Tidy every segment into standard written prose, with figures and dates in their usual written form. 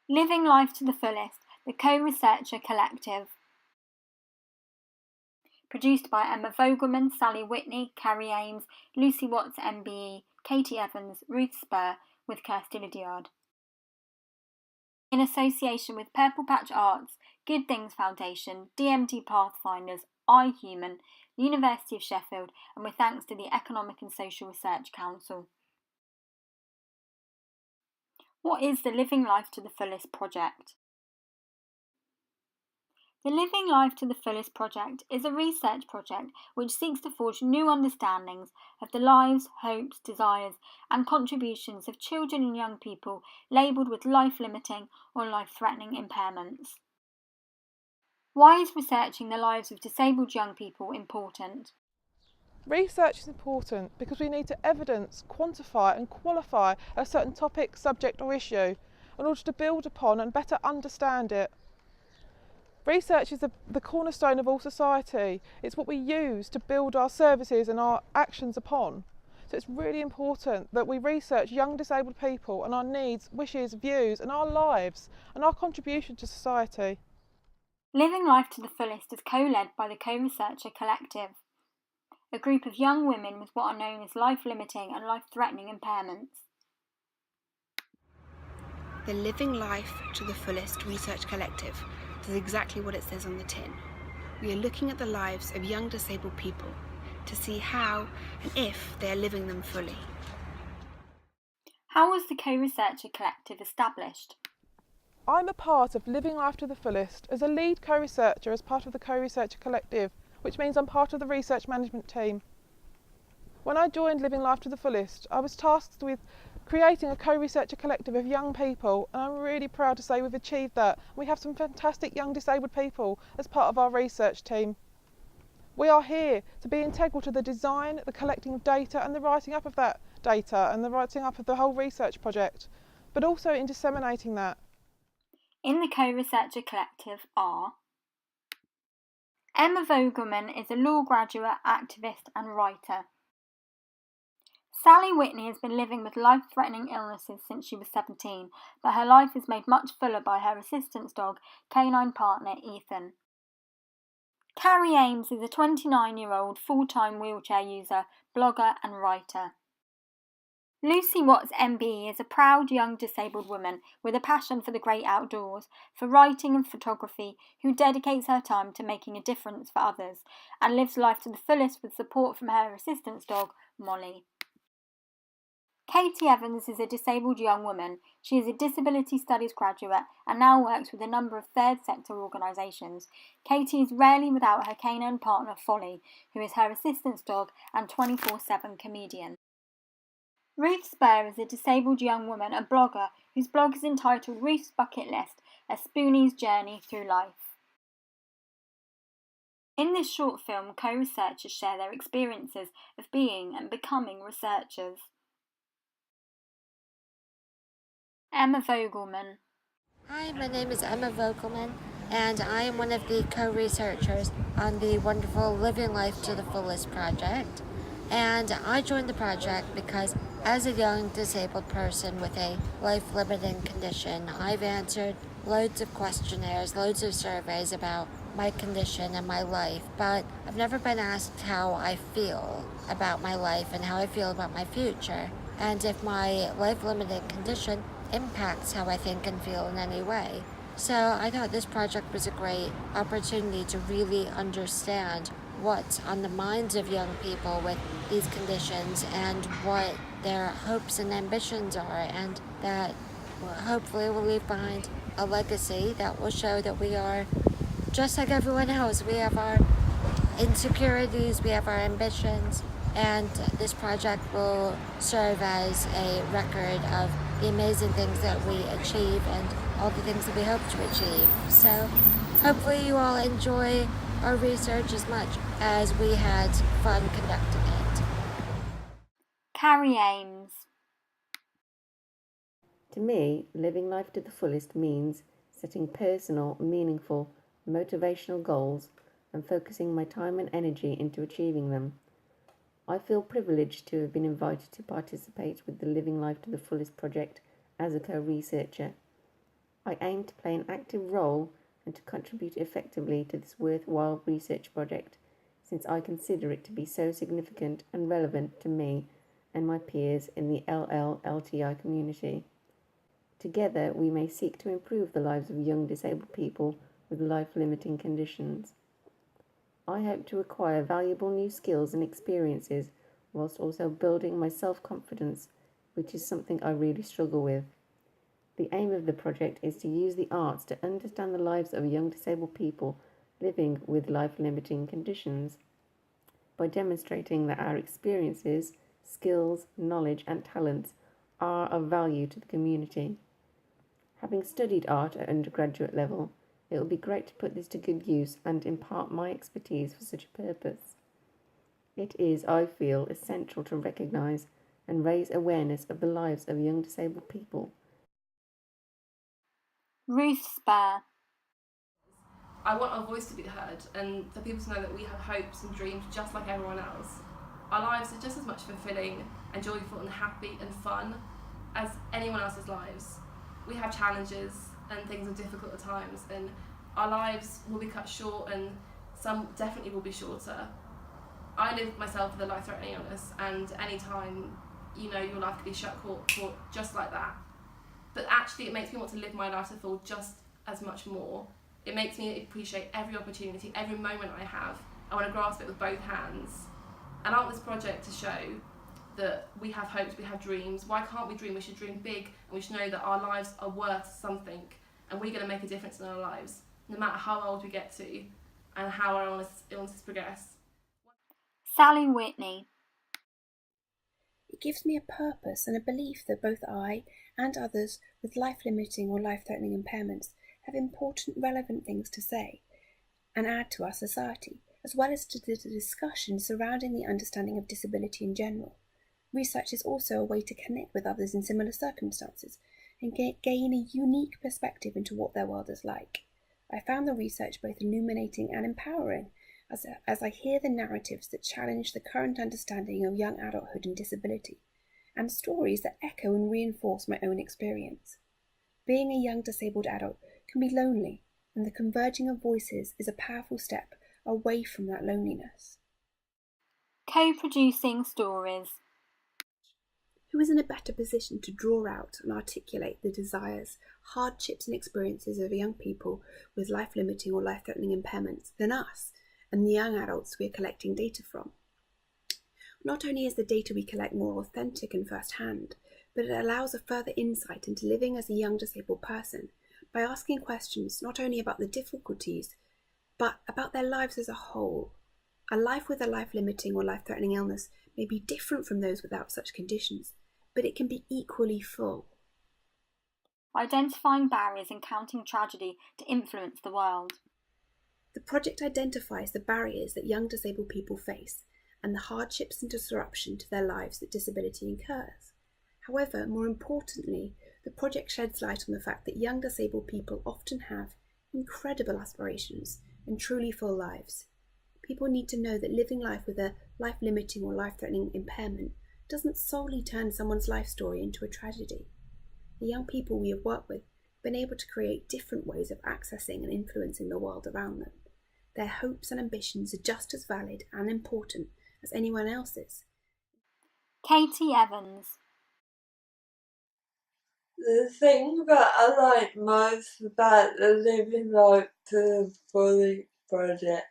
Living Life to the Fullest, the Co-Researcher Collective. Produced by Emma Vogelman, Sally Whitney, Carrie Ames, Lucy Watts MBE, Katie Evans, Ruth Spur, with Kirsty Lydiard. In association with Purple Patch Arts, Good Things Foundation, DMT Pathfinders, iHuman, the University of Sheffield, and with thanks to the Economic and Social Research Council. What is the Living Life to the Fullest project? The Living Life to the Fullest project is a research project which seeks to forge new understandings of the lives, hopes, desires and contributions of children and young people labelled with life-limiting or life-threatening impairments. Why is researching the lives of disabled young people important? Research is important because we need to evidence, quantify and qualify a certain topic, subject or issue in order to build upon and better understand it. Research is the cornerstone of all society. It's what we use to build our services and our actions upon. So it's really important that we research young disabled people and our needs, wishes, views and our lives and our contribution to society. Living Life to the Fullest is co-led by the Co-Researcher Collective, a group of young women with what are known as life-limiting and life-threatening impairments. The Living Life to the Fullest Research Collective does exactly what it says on the tin. We are looking at the lives of young disabled people to see how and if they are living them fully. How was the Co-Researcher Collective established? I'm a part of Living Life to the Fullest as a lead co-researcher as part of the Co-Researcher Collective, which means I'm part of the research management team. When I joined Living Life to the Fullest, I was tasked with creating a co-researcher collective of young people, and I'm really proud to say we've achieved that. We have some fantastic young disabled people as part of our research team. We are here to be integral to the design, the collecting of data and the writing up of that data and the writing up of the whole research project, but also in disseminating that. In the Co-Researcher Collective are Emma Vogelman is a law graduate, activist and writer. Sally Whitney has been living with life-threatening illnesses since she was 17, but her life is made much fuller by her assistance dog, canine partner Ethan. Carrie Ames is a 29-year-old full-time wheelchair user, blogger and writer. Lucy Watts MBE is a proud young disabled woman with a passion for the great outdoors, for writing and photography, who dedicates her time to making a difference for others and lives life to the fullest with support from her assistance dog, Molly. Katie Evans is a disabled young woman. She is a disability studies graduate and now works with a number of third sector organisations. Katie is rarely without her canine partner, Folly, who is her assistance dog and 24/7 comedian. Ruth Spur is a disabled young woman and blogger whose blog is entitled Ruth's Bucket List, a Spoonie's Journey Through Life. In this short film, co-researchers share their experiences of being and becoming researchers. Emma Vogelman. Hi, my name is Emma Vogelman, and I am one of the co-researchers on the wonderful Living Life to the Fullest project. And I joined the project because as a young disabled person with a life-limiting condition, I've answered loads of questionnaires, loads of surveys about my condition and my life, but I've never been asked how I feel about my life and how I feel about my future, and if my life-limiting condition impacts how I think and feel in any way. So I thought this project was a great opportunity to really understand what's on the minds of young people with these conditions and what their hopes and ambitions are, and that hopefully will leave behind a legacy that will show that we are just like everyone else. We have our insecurities, we have our ambitions, and this project will serve as a record of the amazing things that we achieve and all the things that we hope to achieve. So hopefully you all enjoy our research as much as we had fun conducting it. Carrie Ames. To me, living life to the fullest means setting personal, meaningful, motivational goals and focusing my time and energy into achieving them. I feel privileged to have been invited to participate with the Living Life to the Fullest project as a co-researcher. I aim to play an active role and to contribute effectively to this worthwhile research project, since I consider it to be so significant and relevant to me and my peers in the LLLTI community. Together, we may seek to improve the lives of young disabled people with life-limiting conditions. I hope to acquire valuable new skills and experiences whilst also building my self-confidence, which is something I really struggle with. The aim of the project is to use the arts to understand the lives of young disabled people living with life-limiting conditions by demonstrating that our experiences, skills, knowledge and talents are of value to the community. Having studied art at undergraduate level, it will be great to put this to good use and impart my expertise for such a purpose. It is, I feel, essential to recognise and raise awareness of the lives of young disabled people. Ruth Spare. I want our voice to be heard and for people to know that we have hopes and dreams just like everyone else. Our lives are just as much fulfilling and joyful and happy and fun as anyone else's lives. We have challenges and things are difficult at times, and our lives will be cut short and some definitely will be shorter. I live myself with a life-threatening illness, and any time, your life could be shut short just like that. But actually it makes me want to live my life to the full just as much more. It makes me appreciate every opportunity, every moment I have. I want to grasp it with both hands. And I want this project to show that we have hopes, we have dreams. Why can't we dream? We should dream big, and we should know that our lives are worth something, and we're going to make a difference in our lives, no matter how old we get to and how our illnesses progress. Sally Whitney. It gives me a purpose and a belief that both I and others with life-limiting or life-threatening impairments have important, relevant things to say and add to our society, as well as to the discussion surrounding the understanding of disability in general. Research is also a way to connect with others in similar circumstances and gain a unique perspective into what their world is like. I found the research both illuminating and empowering as I hear the narratives that challenge the current understanding of young adulthood and disability, and stories that echo and reinforce my own experience. Being a young disabled adult can be lonely, and the converging of voices is a powerful step away from that loneliness. Co-producing stories. Who is in a better position to draw out and articulate the desires, hardships and experiences of young people with life-limiting or life-threatening impairments than us and the young adults we are collecting data from? Not only is the data we collect more authentic and first-hand, but it allows a further insight into living as a young disabled person by asking questions not only about the difficulties, but about their lives as a whole. A life with a life-limiting or life-threatening illness may be different from those without such conditions, but it can be equally full. Identifying barriers and counting tragedy to influence the world. The project identifies the barriers that young disabled people face and the hardships and disruption to their lives that disability incurs. However, more importantly, the project sheds light on the fact that young disabled people often have incredible aspirations and truly full lives. People need to know that living life with a life-limiting or life-threatening impairment doesn't solely turn someone's life story into a tragedy. The young people we have worked with have been able to create different ways of accessing and influencing the world around them. Their hopes and ambitions are just as valid and important as anyone else's. Katie Evans. The thing that I like most about the Living Life to the Fullest project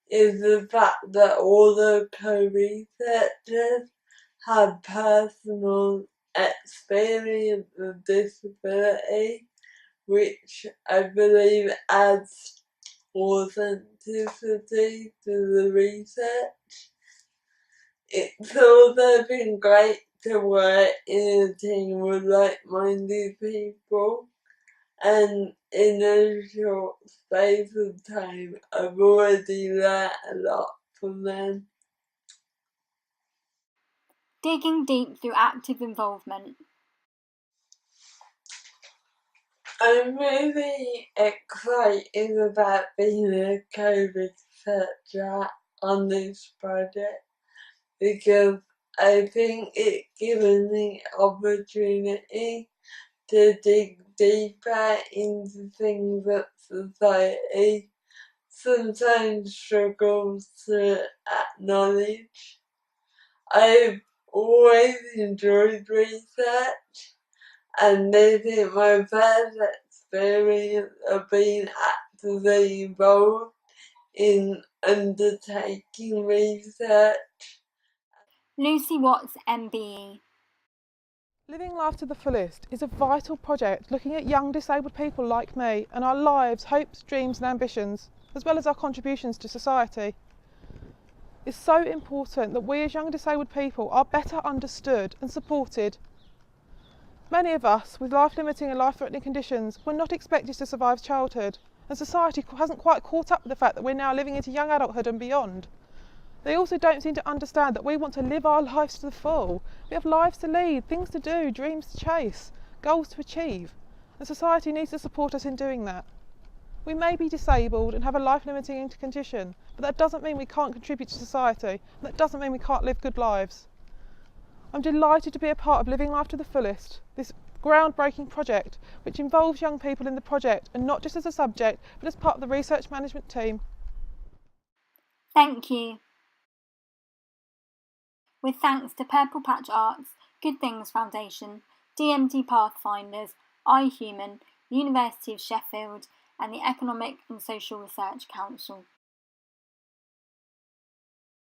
is the fact that all the co-researchers have personal experience of disability, which I believe adds authenticity to the research. It's also been great to work in a team with like-minded people, and in a short space of time I've already learned a lot from them. Digging deep through active involvement. I'm really excited about being a co-researcher on this project because I think it's given the opportunity to dig deeper into things that society sometimes struggles to acknowledge. I've always enjoyed research, and this is my first experience of being actively involved in undertaking research. Lucy Watts, MBE. Living Life to the Fullest is a vital project looking at young disabled people like me and our lives, hopes, dreams and ambitions, as well as our contributions to society. It's so important that we as young disabled people are better understood and supported. Many of us with life-limiting and life-threatening conditions were not expected to survive childhood, and society hasn't quite caught up with the fact that we're now living into young adulthood and beyond. They also don't seem to understand that we want to live our lives to the full. We have lives to lead, things to do, dreams to chase, goals to achieve, and society needs to support us in doing that. We may be disabled and have a life-limiting condition, but that doesn't mean we can't contribute to society, and that doesn't mean we can't live good lives. I'm delighted to be a part of Living Life to the Fullest, this groundbreaking project which involves young people in the project and not just as a subject but as part of the research management team. Thank you. With thanks to Purple Patch Arts, Good Things Foundation, DMD Pathfinders, iHuman, University of Sheffield and the Economic and Social Research Council.